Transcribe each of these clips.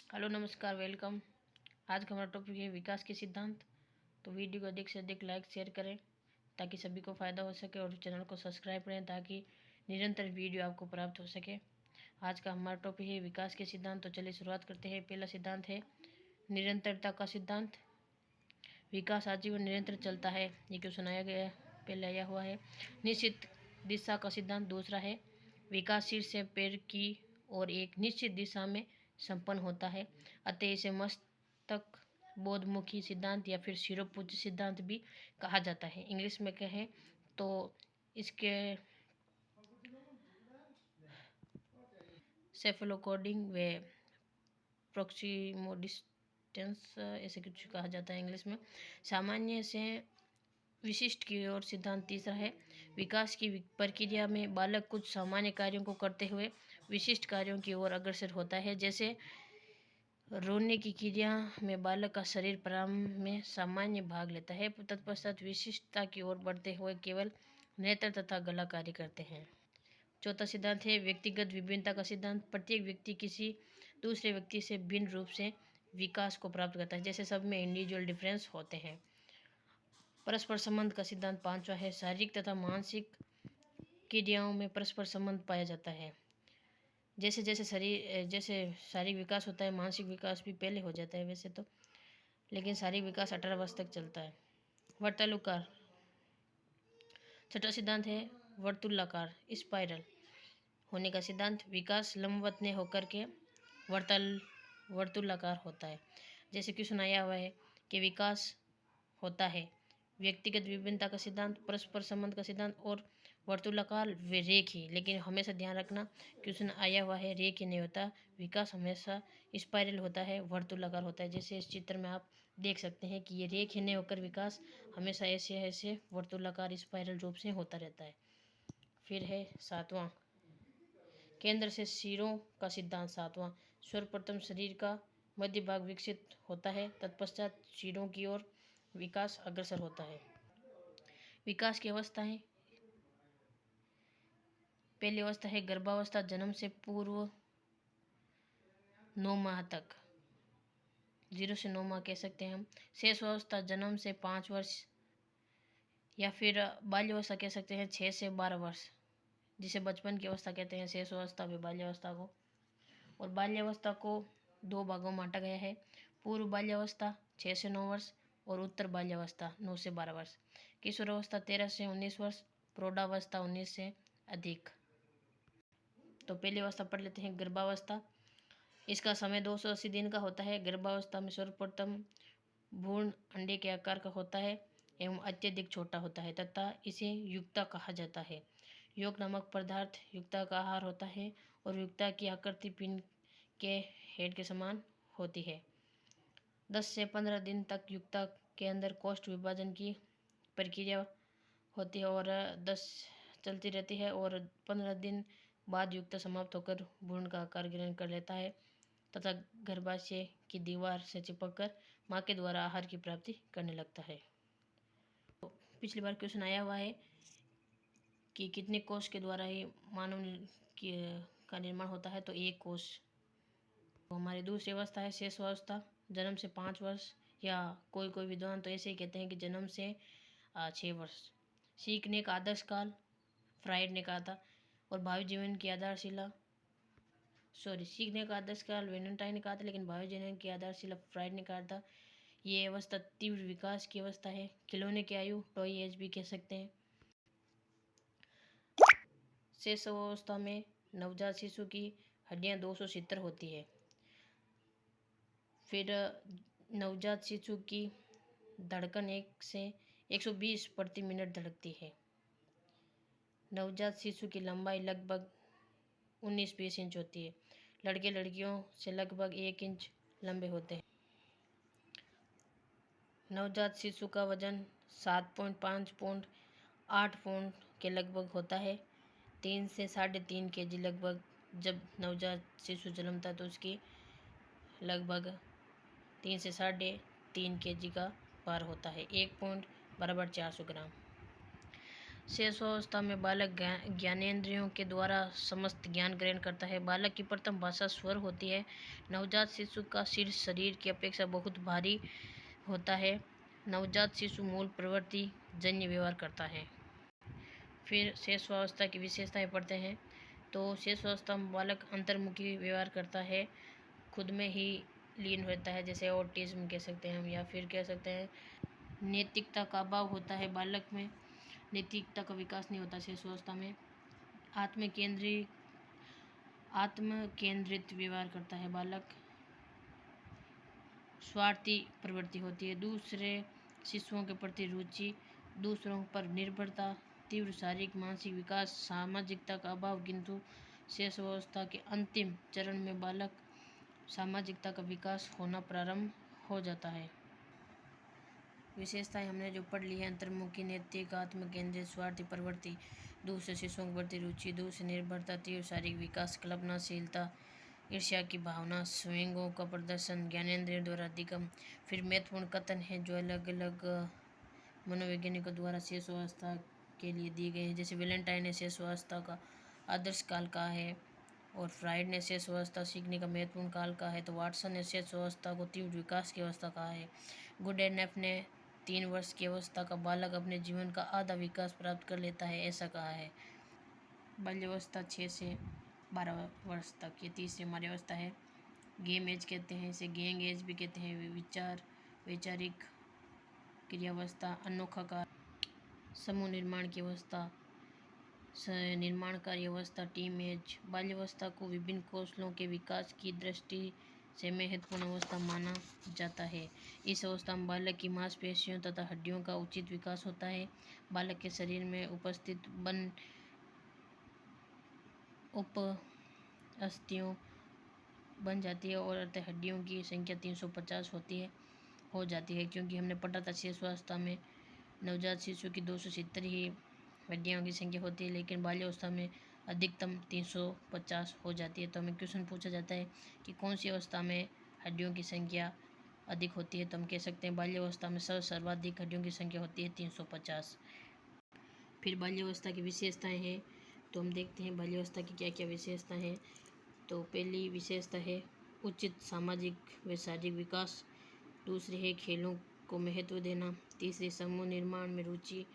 Hello नमस्कार welcome. आज का हमारा टॉपिक है विकास के सिद्धांत। तो वीडियो को अधिक से अधिक लाइक शेयर करें ताकि सभी को फ़ायदा हो सके और चैनल को सब्सक्राइब करें ताकि निरंतर वीडियो आपको प्राप्त हो सके। आज का हमारा टॉपिक है विकास के सिद्धांत। तो चलिए शुरुआत करते हैं। पहला सिद्धांत है निरंतरता का सिद्धांत। विकास आजीवन निरंतर चलता है, ये क्यों सुनाया गया है, पहले आया हुआ है। निश्चित दिशा का सिद्धांत दूसरा है। विकास सिर से पैर की और एक निश्चित दिशा में संपन्न होता है, अतः इसे मस्तक बोधमुखी सिद्धांत या फिर शिरोपूज्य सिद्धांत भी कहा जाता है। इंग्लिश में कहें तो इसके सेफेलोकोडिंग व प्रोक्सीमोडिस्टेंस ऐसे कुछ कहा जाता है इंग्लिश में। सामान्य से विशिष्ट की ओर सिद्धांत तीसरा है। विकास की प्रक्रिया में बालक कुछ सामान्य कार्यों को करते हुए विशिष्ट कार्यों की ओर अग्रसर होता है। जैसे रोने की क्रिया में बालक का शरीर प्रारंभ में सामान्य भाग लेता है, तत्पश्चात विशिष्टता की ओर बढ़ते हुए केवल नेत्र तथा गला कार्य करते हैं। चौथा सिद्धांत है व्यक्तिगत विभिन्नता का सिद्धांत। प्रत्येक व्यक्ति किसी दूसरे व्यक्ति से भिन्न रूप से विकास को प्राप्त करता है, जैसे सब में इंडिविजुअल डिफरेंस होते हैं। परस्पर संबंध का सिद्धांत पांचवा है। शारीरिक तथा मानसिक क्रियाओं में परस्पर संबंध पाया जाता है। जैसे जैसे शारीरिक विकास होता है, मानसिक विकास भी पहले हो जाता है वैसे तो, लेकिन शारीरिक विकास 18 वर्ष तक चलता है। वर्तुलाकार। छठा सिद्धांत है वर्तुलाकार स्पाइरल होने का सिद्धांत। विकास लंबवत ने होकर के वर्तुलाकार होता है। जैसे कि सुनाया हुआ है कि विकास होता है व्यक्तिगत विभिन्नता का सिद्धांत, परस्पर संबंध का सिद्धांत और वर्तुलाकार व रेखी। लेकिन हमेशा ध्यान रखना क्वेश्चन आया हुआ है रेखी नहीं होता, विकास हमेशा स्पाइरल होता है, वर्तुलाकार होता है। जैसे इस चित्र में आप देख सकते हैं कि ये रेखी नहीं होकर विकास हमेशा ऐसे ऐसे वर्तुलाकार स्पाइरल रूप से होता रहता है। फिर है सातवां केंद्र से सिरों का सिद्धांत। सातवां सर्वप्रथम शरीर का मध्य भाग विकसित होता है, तत्पश्चात सिरों की ओर विकास अग्रसर होता है। विकास की अवस्थाएं। पहली अवस्था है गर्भावस्था, जन्म से पूर्व 9 माह तक, 0 से 9 माह कह सकते हैं हम। शेष अवस्था जन्म से 5 वर्ष या फिर बाल्यावस्था कह सकते हैं 6 से 12 वर्ष, जिसे बचपन की अवस्था कहते हैं, शेष अवस्था व बाल्यावस्था को। और बाल्यावस्था को 2 भागों में बांटा गया है। पूर्व बाल्यावस्था 6 से 9 वर्ष और उत्तर बाल्यावस्था 9 से 12 वर्ष। किशोरावस्था 13 से 19 वर्ष, प्रौढ़ावस्था 19 से अधिक। तो पहली अवस्था पढ़ लेते हैं गर्भावस्था। इसका समय 280 दिन का होता है। गर्भावस्था में सर्वप्रथम भ्रूण अंडे के आकार का होता है एवं अत्यधिक छोटा होता है तथा इसे युक्ता कहा जाता है। योग नामक पदार्थ युक्ता का आहार होता है और युक्ता की आकृति पिंड के हेड के समान होती है। 10 से 15 दिन तक युक्ता के अंदर कोष्ठ विभाजन की प्रक्रिया होती है और 10 चलती रहती है और 15 दिन बाद युक्ता समाप्त होकर भ्रूण का आकार ग्रहण कर लेता है तथा गर्भाशय की दीवार से चिपककर माँ के द्वारा आहार की प्राप्ति करने लगता है। तो पिछली बार क्वेश्चन आया हुआ है कि कितने कोष के द्वारा ही मानव का निर्माण होता है, तो 1 कोष। तो हमारी दूसरी अवस्था है शेष अवस्था, जन्म से 5 वर्ष या कोई कोई विद्वान तो ऐसे ही कहते हैं कि जन्म से 6 वर्ष। सीखने का आदर्श काल फ्राइड ने कहा था और भावी जीवन की आधारशिला सीखने का आदर्श काल वेलेंटाइन ने कहा था, लेकिन भावी जीवन की आधारशिला फ्राइड ने कहा था। ये अवस्था तीव्र विकास की अवस्था है, खिलौने की आयु टॉय एज भी कह सकते हैं। शेष अवस्था में नवजात शिशु की हड्डियां 270 होती है। फिर नवजात शिशु की धड़कन 1 से 120 प्रति मिनट धड़कती है। नवजात शिशु की लंबाई लगभग 19-20 इंच होती है। लड़के लड़कियों से लगभग 1 इंच लंबे होते हैं। नवजात शिशु का वजन 7.5 पौंड 8 पौंड के लगभग होता है। 3 से 3.5 kg लगभग। जब नवजात शिशु जन्मता है तो उसकी लगभग 3 से 3.5 kg का भार होता है। 1 पौंड बराबर 400 ग्राम। शेषावस्था में बालक ज्ञानेंद्रियों के द्वारा समस्त ज्ञान ग्रहण करता है। बालक की प्रथम भाषा स्वर होती है। नवजात शिशु का सिर शरीर की अपेक्षा बहुत भारी होता है। नवजात शिशु मूल प्रवृत्ति जन्य व्यवहार करता है। फिर शेषावस्था की विशेषताएं पढ़ते हैं। तो शेषावस्था में बालक अंतर्मुखी व्यवहार करता है, खुद में ही लीन रहता है, जैसे ऑटिज्म कह सकते हैं हम, या फिर कह सकते हैं नैतिकता का अभाव होता है बालक में, नैतिकता का विकास नहीं होता शेषावस्था में। आत्म केंद्रित व्यवहार करता है बालक, स्वार्थी प्रवृत्ति होती है, दूसरे शिशुओं के प्रति रुचि, दूसरों पर निर्भरता, तीव्र शारीरिक मानसिक विकास, सामाजिकता का अभाव। किंतु शेषावस्था के अंतिम चरण में बालक सामाजिकता का विकास होना प्रारंभ हो जाता है। विशेषताएं हमने जो पढ़ ली है, अंतर्मुखी, नैतिक, आत्म केंद्रित, स्वार्थी प्रवृत्ति, दूसरे शिशुओं के प्रति रुचि, दूसरे निर्भरता, तीव्र शारीरिक विकास, कल्पनाशीलता, ईर्ष्या की भावना, स्वयंगों का प्रदर्शन, ज्ञानेंद्रियों द्वारा अधिगम। फिर महत्वपूर्ण कथन है जो अलग अलग मनोवैज्ञानिकों द्वारा शेषावस्था के लिए दिए गए हैं। जैसे वेलेंटाइन ने शेषावस्था का आदर्श काल कहा है, और फ्राइड ने शेषावस्था सीखने का महत्वपूर्ण काल कहा है। तो वाटसन ने शेषावस्था को तीव्र विकास की अवस्था कहा है। गुडेनफ ने 3 वर्ष की अवस्था का बालक अपने जीवन का आधा विकास प्राप्त कर लेता है, ऐसा कहा है। बाल्यावस्था 6 से 12 वर्ष तक, ये तीसरी हमारी अवस्था है। गेम एज कहते हैं इसे, गैंग एज भी कहते हैं। वैचारिक क्रियावस्था, अनोखा का समूह निर्माण की अवस्था, निर्माणकारी अवस्था, टीम एज। बाल्यावस्था को विभिन्न कौशलों के विकास की दृष्टि से महत्वपूर्ण अवस्था माना जाता है। इस अवस्था में बालक की मांसपेशियों तथा हड्डियों का उचित विकास होता है। बालक के शरीर में उपस्थित अस्थियों बन जाती है और अतः हड्डियों की संख्या 350 हो जाती है, क्योंकि हमने पढ़ा था शेषावस्था में नवजात शिशु की 270 ही हड्डियों की संख्या होती है, लेकिन बाल्यावस्था में अधिकतम 350 हो जाती है। तो हमें क्वेश्चन पूछा जाता है कि कौन सी अवस्था में हड्डियों की संख्या अधिक होती है, तो हम कह सकते हैं बाल्यावस्था में सर्वाधिक हड्डियों की संख्या होती है 350। फिर बाल्यावस्था की विशेषताएं हैं, तो हम देखते हैं बाल्यावस्था की क्या क्या विशेषताएं हैं। तो पहली विशेषता है उचित सामाजिक व शारीरिक विकास, दूसरी है खेलों को महत्व देना, तीसरी समूह निर्माण में रुचि,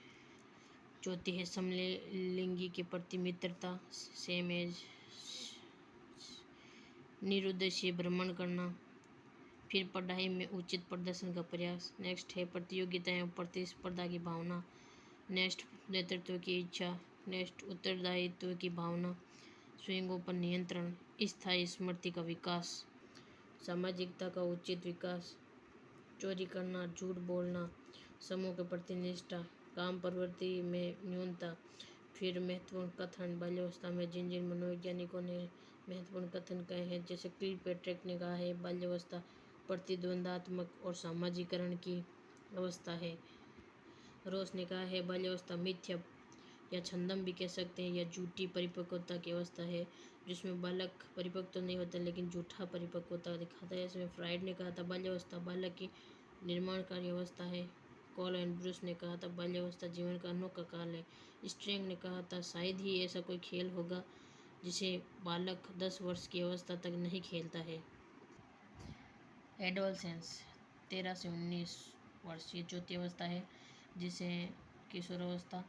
चौथी है समलिंगी के प्रति मित्रता, सेम एज, निरुद्देशीय भ्रमण करना। फिर पढ़ाई में उचित प्रदर्शन का प्रयास। नेक्स्ट है प्रतियोगिता एवं प्रतिस्पर्धा की भावना। नेक्स्ट नेतृत्व की इच्छा। नेक्स्ट उत्तरदायित्व की भावना, स्वयंगों पर नियंत्रण, स्थायी स्मृति का विकास, सामाजिकता का उचित विकास, चोरी करना, झूठ बोलना, समूह के प्रति निष्ठा, काम प्रवृत्ति में न्यूनता। फिर महत्वपूर्ण कथन बाल्यावस्था में जिन जिन मनोवैज्ञानिकों ने महत्वपूर्ण कथन कहे हैं, जैसे किलपैट्रिक ने कहा है बाल्यावस्था प्रतिद्वंदात्मक और सामाजिकरण की अवस्था है। रोस ने कहा है बाल्यावस्था मिथ्या या छंदम भी कह सकते हैं, या झूठी परिपक्वता की अवस्था है, जिसमें बालक परिपक्व तो नहीं होता लेकिन झूठा परिपक्वता दिखाता है। इसमें फ्राइड ने कहा था बाल्यावस्था बालक की निर्माणकारी अवस्था है। कॉल एंड ब्रूस ने कहा था बाल्यावस्था जीवन का अनोखा काल है। स्ट्रेंग ने कहा था शायद ही ऐसा कोई खेल होगा जिसे बालक 10 वर्ष की अवस्था तक नहीं खेलता है। एडोलसेंस 13 से 19 वर्ष, ये चौथी अवस्था है, जिसे किशोरावस्था,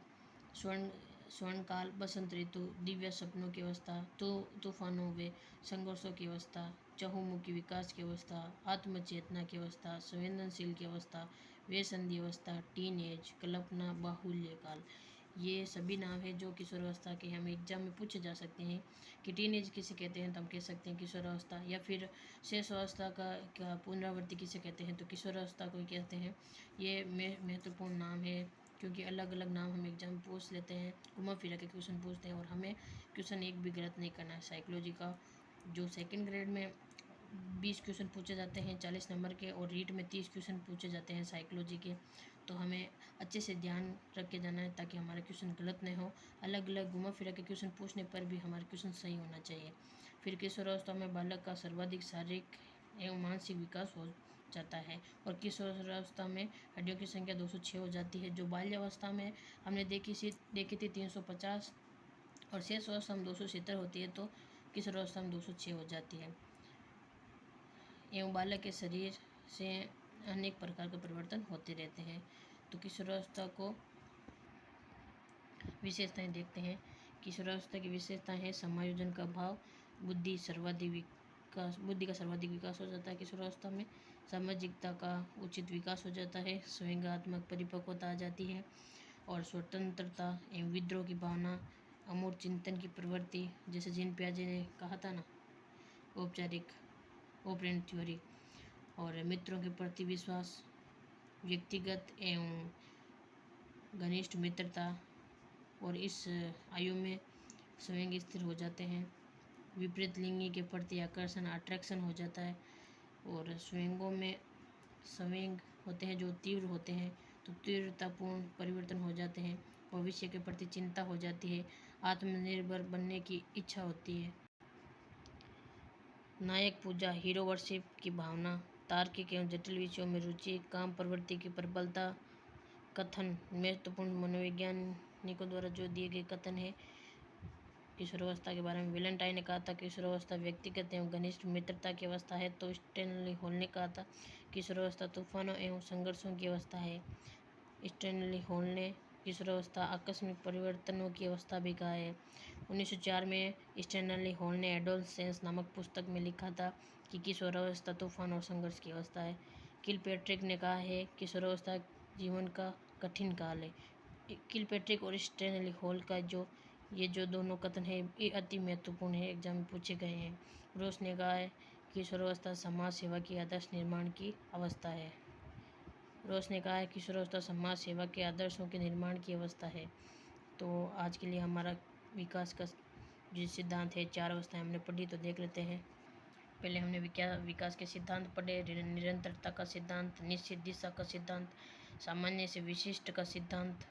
स्वर्णकाल, बसंत ऋतु, दिव्य सपनों की अवस्था, तूफानों व संघर्षों की अवस्था, चहुमुखी विकास की अवस्था, आत्मचेतना की अवस्था, संवेदनशील की अवस्था, व्यसंधि अवस्था, टीन एज, कल्पना बाहुल्य काल। ये सभी नाम है जो किशोरावस्था के हमें एग्जाम में पूछे जा सकते हैं कि टीन एज किसे कहते हैं, तो हम कह सकते हैं किशोरावस्था, या फिर शेषावस्था का पुनरावृत्ति किसे कहते हैं, तो किशोरावस्था को ही कहते हैं। ये महत्वपूर्ण नाम है, क्योंकि अलग अलग नाम हम एग्जाम में पूछ लेते हैं, घुमा फिरा के क्वेश्चन पूछते हैं, और हमें क्वेश्चन एक भी गलत नहीं करना है। साइकोलॉजी का जो सेकंड ग्रेड में 20 क्वेश्चन पूछे जाते हैं 40 नंबर के, और रीट में 30 क्वेश्चन पूछे जाते हैं साइकोलॉजी के, तो हमें अच्छे से ध्यान रख के जाना है ताकि हमारे क्वेश्चन गलत नहीं हो। अलग अलग घुमा फिरा के क्वेश्चन पूछने पर भी हमारे क्वेश्चन सही होना चाहिए। फिर किशोरावस्था में बालक का सर्वाधिक शारीरिक एवं मानसिक विकास जाता है और किशोरावस्था में हड्डियों की संख्या 206 हो जाती है। जो बाल्यावस्था में हमने देखी थी 350 और शेष अवस्था में 270 होती है, तो किशोरावस्था में 206 हो जाती है। एवं बालक के शरीर से अनेक प्रकार के परिवर्तन होते रहते हैं। तो किशोरावस्था को विशेषताएं देखते हैं। किशोरावस्था की विशेषताएं हैं समायोजन का अभाव, बुद्धि का सर्वाधिक विकास हो जाता है। किशोरावस्था में सामाजिकता का उचित विकास हो जाता है, स्वयंगात्मक परिपक्वता आ जाती है और स्वतंत्रता एवं विद्रोह की भावना, अमूर्त चिंतन की प्रवृत्ति, जैसे जीन पियाजे ने कहा था ना, औपचारिक ओपरेंट थ्योरी, और मित्रों के प्रति विश्वास, व्यक्तिगत एवं घनिष्ठ मित्रता, और इस आयु में संवेग स्थिर हो जाते हैं। विपरीत लिंगी के प्रति आकर्षण अट्रैक्शन हो जाता है और संवेगों में संवेग होते हैं जो तीव्र होते हैं, तो तीव्रतापूर्ण परिवर्तन हो जाते हैं। भविष्य के प्रति चिंता हो जाती है, आत्मनिर्भर बनने की इच्छा होती है। नायक पूजा, हीरो वर्शिप की भावना, तार्किक एवं जटिल विषयों में रुचि, काम प्रवृत्ति की प्रबलता। कथन महत्वपूर्ण मनोवैज्ञानिकों द्वारा जो दिए गए कथन है किशोरावस्था के बारे में। वेलेंटाइन ने कहा था किशोरावस्था व्यक्तिगत एवं घनिष्ठ मित्रता की अवस्था है, तो स्टैनली हॉल ने कहा था किशोरावस्था तूफानों एवं संघर्षों की अवस्था है। स्टैनली हॉल ने किशोरावस्था आकस्मिक परिवर्तनों की अवस्था भी कहा है। 1904 में स्टैनली हॉल ने एडोलसेंस नामक पुस्तक में लिखा था कि किशोरावस्था तूफान और संघर्ष की अवस्था है। किलपैट्रिक ने कहा है किशोरावस्था जीवन का कठिन काल है। किलपैट्रिक और स्टैनली हॉल का जो दोनों कथन है ये अति महत्वपूर्ण है, एग्जाम में पूछे गए हैं। रोस ने कहा है किशोरावस्था समाज सेवा की आदर्श निर्माण की अवस्था है। रोस ने कहा है किशोरावस्था समाज सेवा के आदर्शों के निर्माण की अवस्था है। तो आज के लिए हमारा विकास का जो सिद्धांत है, 4 अवस्थाएं हमने पढ़ी, तो देख लेते हैं। पहले हमने विकास के सिद्धांत पढ़े, निरंतरता का सिद्धांत, निश्चित दिशा का सिद्धांत, सामान्य से विशिष्ट का सिद्धांत,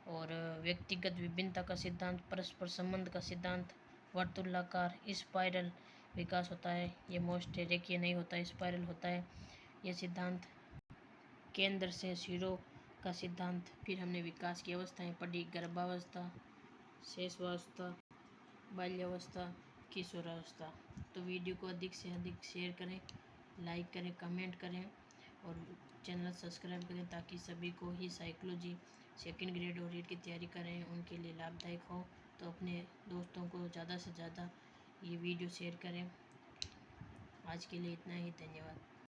और व्यक्तिगत विभिन्नता का सिद्धांत, परस्पर संबंध का सिद्धांत, वर्तुलाकार स्पाइरल विकास होता है, ये मोस्ट रेखीय नहीं होता, स्पाइरल होता है ये सिद्धांत, केंद्र से सिरों का सिद्धांत। फिर हमने विकास की अवस्थाएं पढ़ी, गर्भावस्था, शेषावस्था, बाल्यावस्था, किशोरावस्था। तो वीडियो को अधिक से अधिक शेयर करें, लाइक करें, कमेंट करें और चैनल सब्सक्राइब करें ताकि सभी को ही साइकोलॉजी सेकंड ग्रेड और रीड की तैयारी करें उनके लिए लाभदायक हो। तो अपने दोस्तों को ज़्यादा से ज़्यादा ये वीडियो शेयर करें। आज के लिए इतना ही, धन्यवाद।